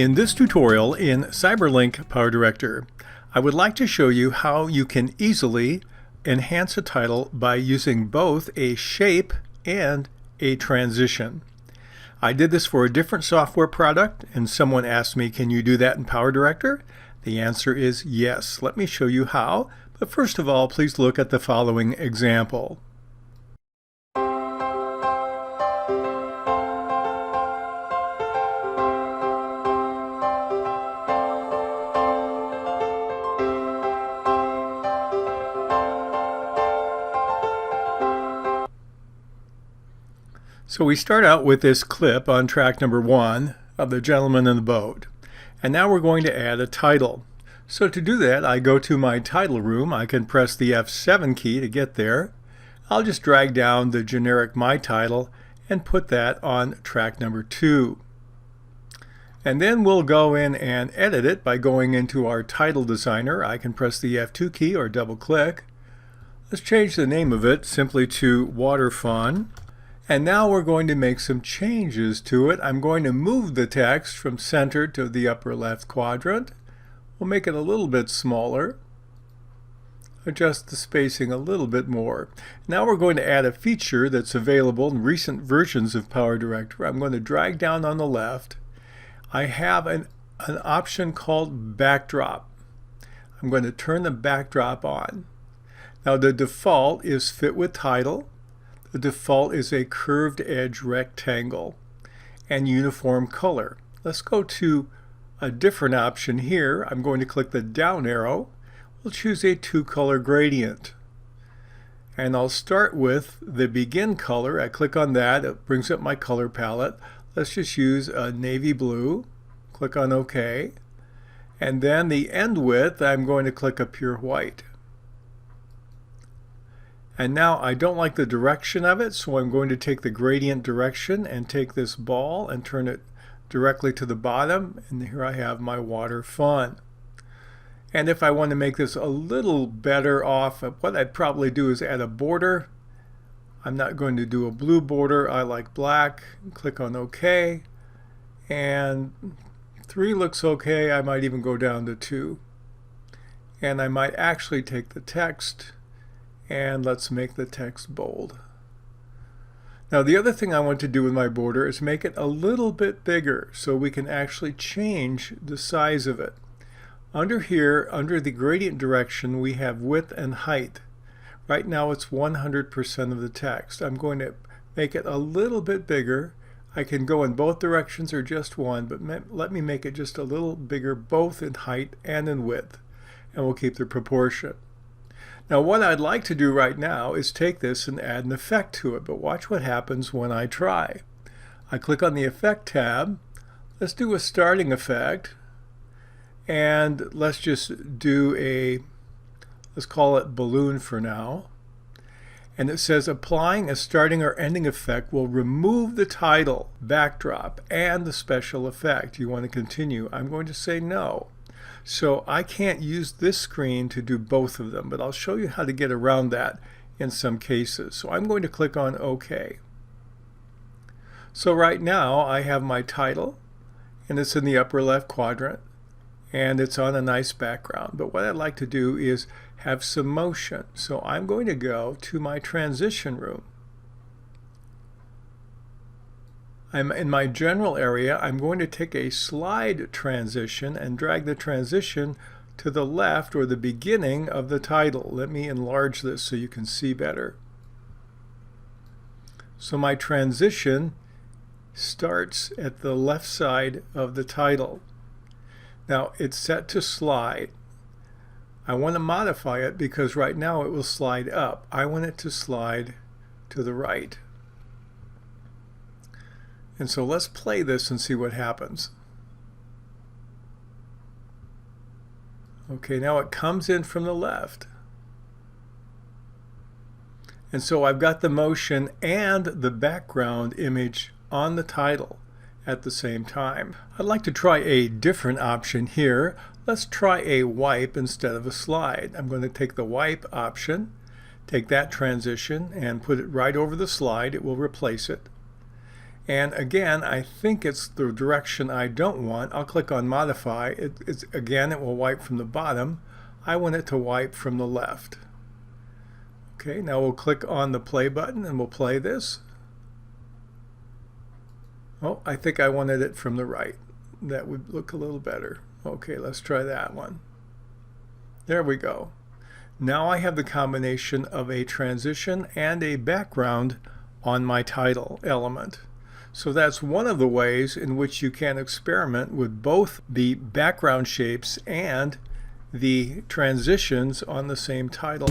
In this tutorial in CyberLink PowerDirector, I would like to show you how you can easily enhance a title by using both a shape and a transition. I did this for a different software product and someone asked me, can you do that in PowerDirector? The answer is yes. Let me show you how, but first of all, please look at the following example. So we start out with this clip on track number 1 of The Gentleman in the Boat. And now we're going to add a title. So to do that, I go to my title room. I can press the F7 key to get there. I'll just drag down the generic My Title and put that on track number 2. And then we'll go in and edit it by going into our title designer. I can press the F2 key or double click. Let's change the name of it simply to Water Fun. And now we're going to make some changes to it. I'm going to move the text from center to the upper left quadrant. We'll make it a little bit smaller. Adjust the spacing a little bit more. Now we're going to add a feature that's available in recent versions of PowerDirector. I'm going to drag down on the left. I have an option called Backdrop. I'm going to turn the backdrop on. Now the default is Fit with Title. The default is a curved edge rectangle and uniform color. Let's go to a different option here. I'm going to click the down arrow. We'll choose a 2-color gradient. And I'll start with the begin color. I click on that. It brings up my color palette. Let's just use a navy blue. Click on OK. And then the end width, I'm going to click a pure white. And now I don't like the direction of it, so I'm going to take the gradient direction and take this ball and turn it directly to the bottom. And here I have my Water Fun. And if I want to make this a little better off, what I'd probably do is add a border. I'm not going to do a blue border. I like black. Click on OK. And 3 looks okay. I might even go down to 2. And I might actually take the text and let's make the text bold. Now the other thing I want to do with my border is make it a little bit bigger so we can actually change the size of it. Under here, under the gradient direction, we have width and height. Right now it's 100% of the text. I'm going to make it a little bit bigger. I can go in both directions or just one, but let me make it just a little bigger both in height and in width, and we'll keep the proportion. Now what I'd like to do right now is take this and add an effect to it, but watch what happens when I try. I click on the Effect tab. Let's do a starting effect, and let's just do let's call it balloon for now. And it says applying a starting or ending effect will remove the title, backdrop, and the special effect. You want to continue? I'm going to say no. So I can't use this screen to do both of them, but I'll show you how to get around that in some cases. So I'm going to click on OK. So right now I have my title, and it's in the upper left quadrant, and it's on a nice background. But what I'd like to do is have some motion. So I'm going to go to my transition room. I'm in my general area. I'm going to take a slide transition and drag the transition to the left or the beginning of the title. Let me enlarge this so you can see better. So my transition starts at the left side of the title. Now it's set to slide. I want to modify it because right now it will slide up. I want it to slide to the right. And so let's play this and see what happens. Okay, now it comes in from the left. And so I've got the motion and the background image on the title at the same time. I'd like to try a different option here. Let's try a wipe instead of a slide. I'm going to take the wipe option, take that transition and put it right over the slide. It will replace it. And again, I think it's the direction I don't want. I'll click on Modify. Again, it will wipe from the bottom. I want it to wipe from the left. Okay, now we'll click on the play button and we'll play this. Oh, I think I wanted it from the right. That would look a little better. Okay, let's try that one. There we go. Now I have the combination of a transition and a background on my title element. So that's one of the ways in which you can experiment with both the background shapes and the transitions on the same title.